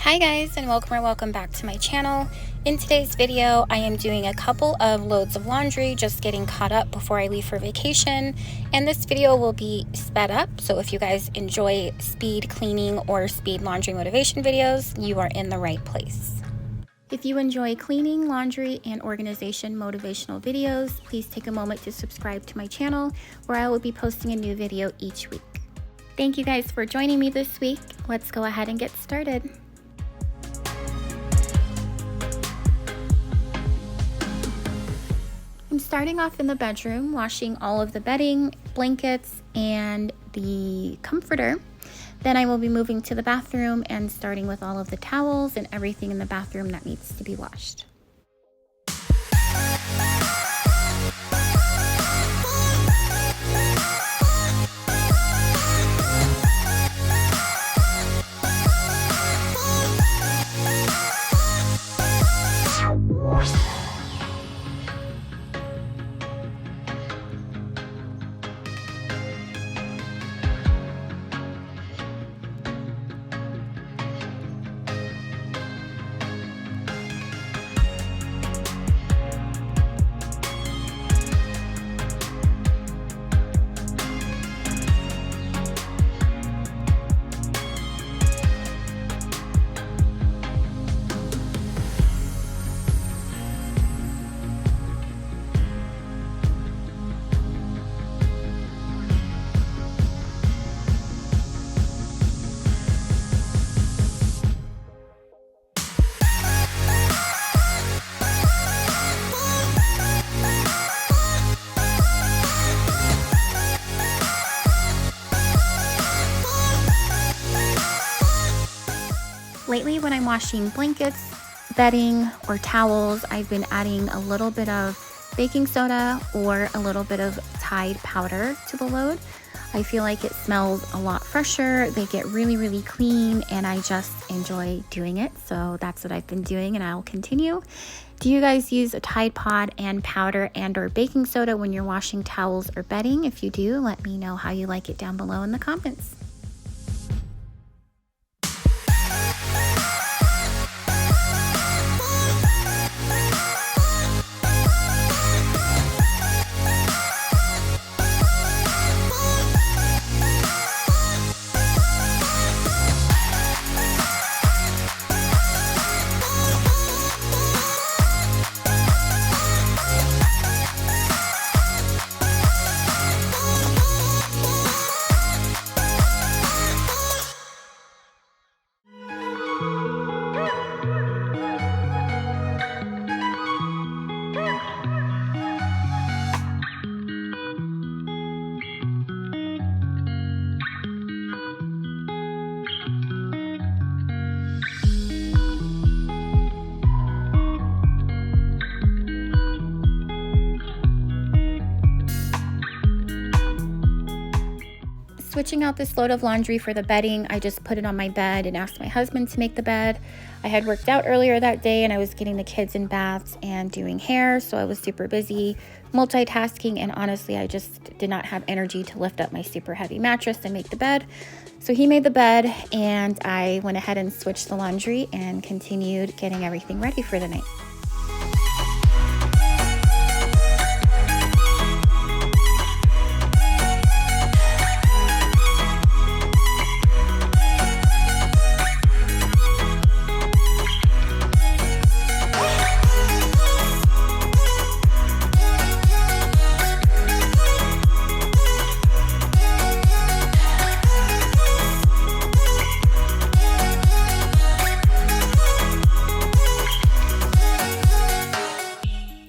Hi guys, and welcome back to my channel. In today's video, I am doing a couple of loads of laundry, just getting caught up before I leave for vacation. And this video will be sped up, so if you guys enjoy speed cleaning or speed laundry motivation videos, you are in the right place. If you enjoy cleaning, laundry, and organization motivational videos, please take a moment to subscribe to my channel, where I will be posting a new video each week. Thank you guys for joining me this week. Let's go ahead and get started. I'm starting off in the bedroom, washing all of the bedding, blankets, and the comforter. Then I will be moving to the bathroom and starting with all of the towels and everything in the bathroom that needs to be washed. Lately, when I'm washing blankets, bedding, or towels, I've been adding a little bit of baking soda or a little bit of Tide powder to the load. I feel like it smells a lot fresher, they get really clean, and I just enjoy doing it. So that's what I've been doing, and I'll continue. Do you guys use a Tide Pod and powder and or baking soda when you're washing towels or bedding? If you do, let me know how you like it down below in the comments. Switching out this load of laundry for the bedding, I just put it on my bed and asked my husband to make the bed. I had worked out earlier that day and I was getting the kids in baths and doing hair, so I was super busy multitasking, and honestly I just did not have energy to lift up my super heavy mattress and make the bed. So he made the bed and I went ahead and switched the laundry and continued getting everything ready for the night.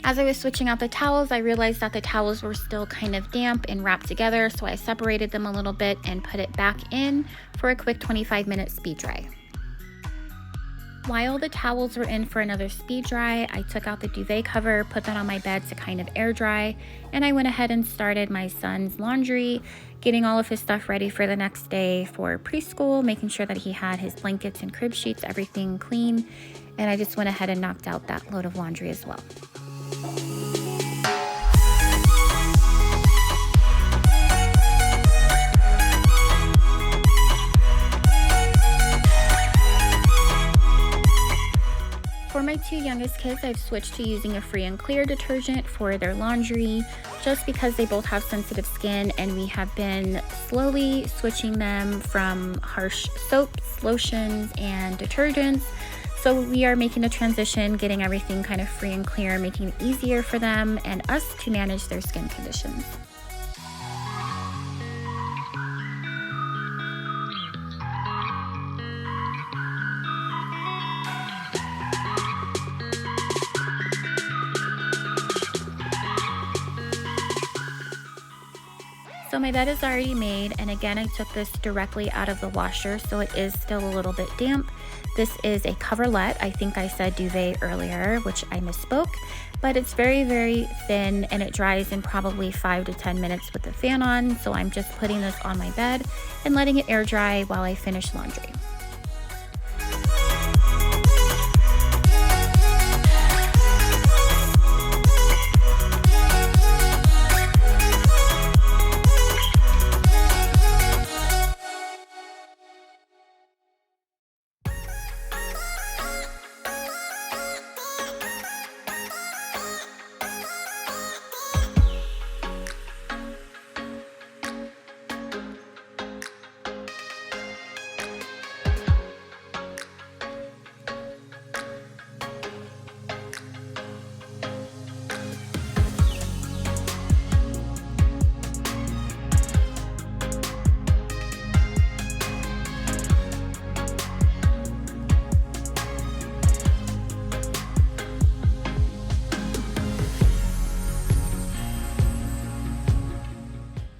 As I was switching out the towels, I realized that the towels were still kind of damp and wrapped together, so I separated them a little bit and put it back in for a quick 25-minute speed dry. While the towels were in for another speed dry, I took out the duvet cover, put that on my bed to kind of air dry, and I went ahead and started my son's laundry, getting all of his stuff ready for the next day for preschool, making sure that he had his blankets and crib sheets, everything clean, and I just went ahead and knocked out that load of laundry as well. my two youngest kids, I've switched to using a free and clear detergent for their laundry just because they both have sensitive skin, and we have been slowly switching them from harsh soaps, lotions, and detergents. So we are making a transition, getting everything kind of free and clear, making it easier for them and us to manage their skin conditions. So my bed is already made, and again, I took this directly out of the washer, so it is still a little bit damp. This is a coverlet. I think I said duvet earlier, which I misspoke, but it's very, very thin, and it dries in probably 5 to 10 minutes with the fan on. So I'm just putting this on my bed and letting it air dry while I finish laundry.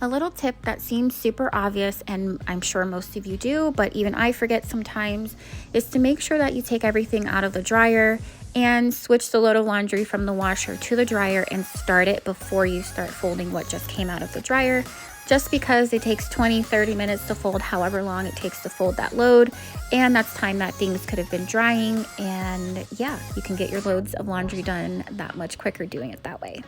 A little tip that seems super obvious, and I'm sure most of you do, but even I forget sometimes, is to make sure that you take everything out of the dryer and switch the load of laundry from the washer to the dryer and start it before you start folding what just came out of the dryer, just because it takes 20-30 minutes to fold however long it takes to fold that load, and that's time that things could have been drying, and yeah, you can get your loads of laundry done that much quicker doing it that way.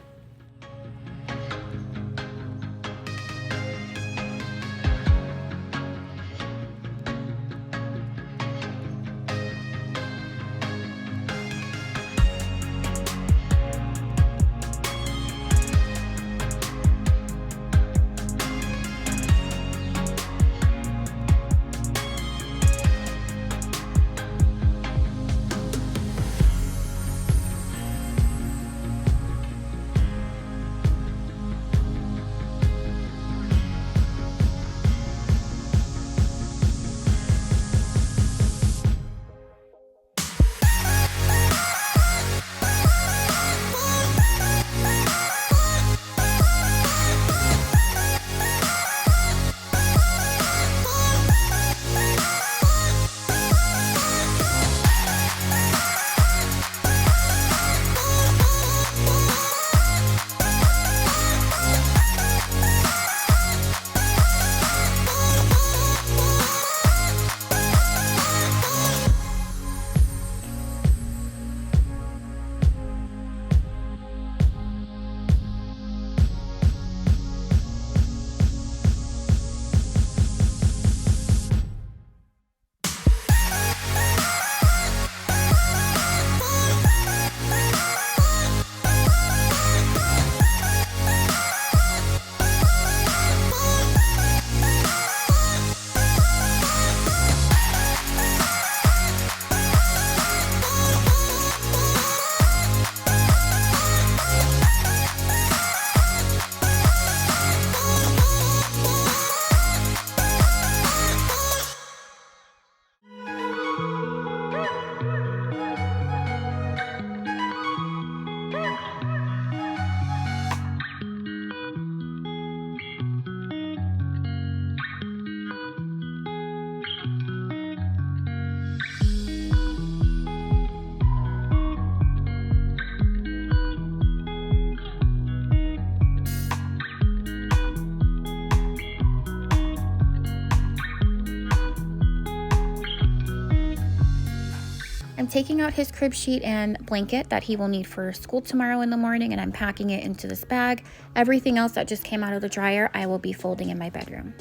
I'm taking out his crib sheet and blanket that he will need for school tomorrow in the morning, and I'm packing it into this bag. Everything else that just came out of the dryer, I will be folding in my bedroom.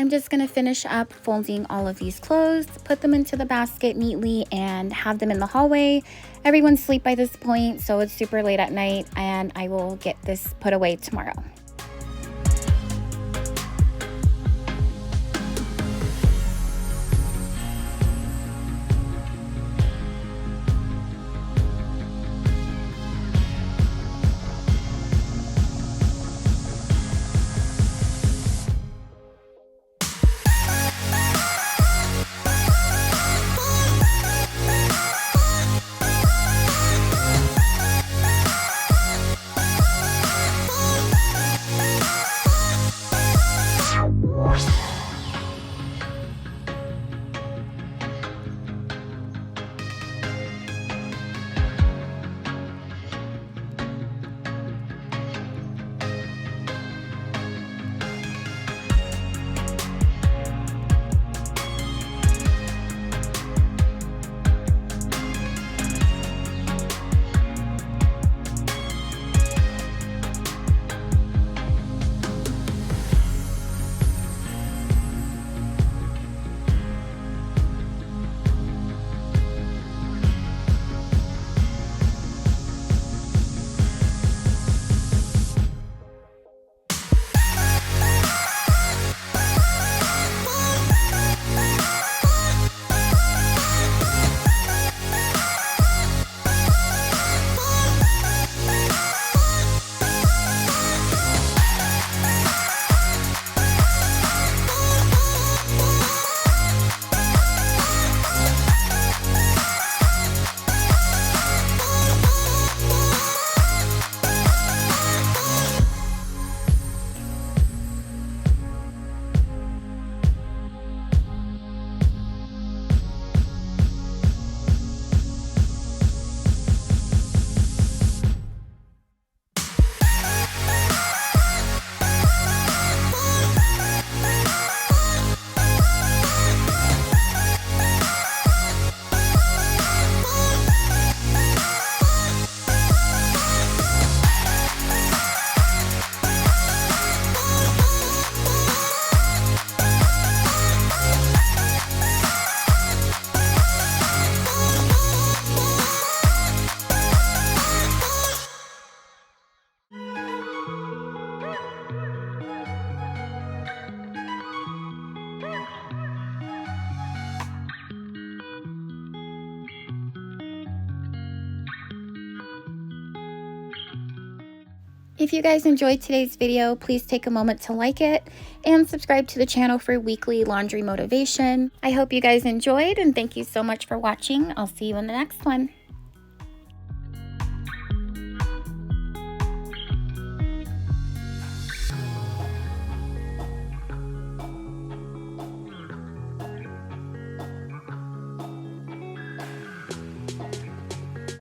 I'm just going to finish up folding all of these clothes, put them into the basket neatly, and have them in the hallway. Everyone's asleep by this point, so it's super late at night, and I will get this put away tomorrow. If you guys enjoyed today's video, please take a moment to like it and subscribe to the channel for weekly laundry motivation. I hope you guys enjoyed, and thank you so much for watching. I'll see you in the next one.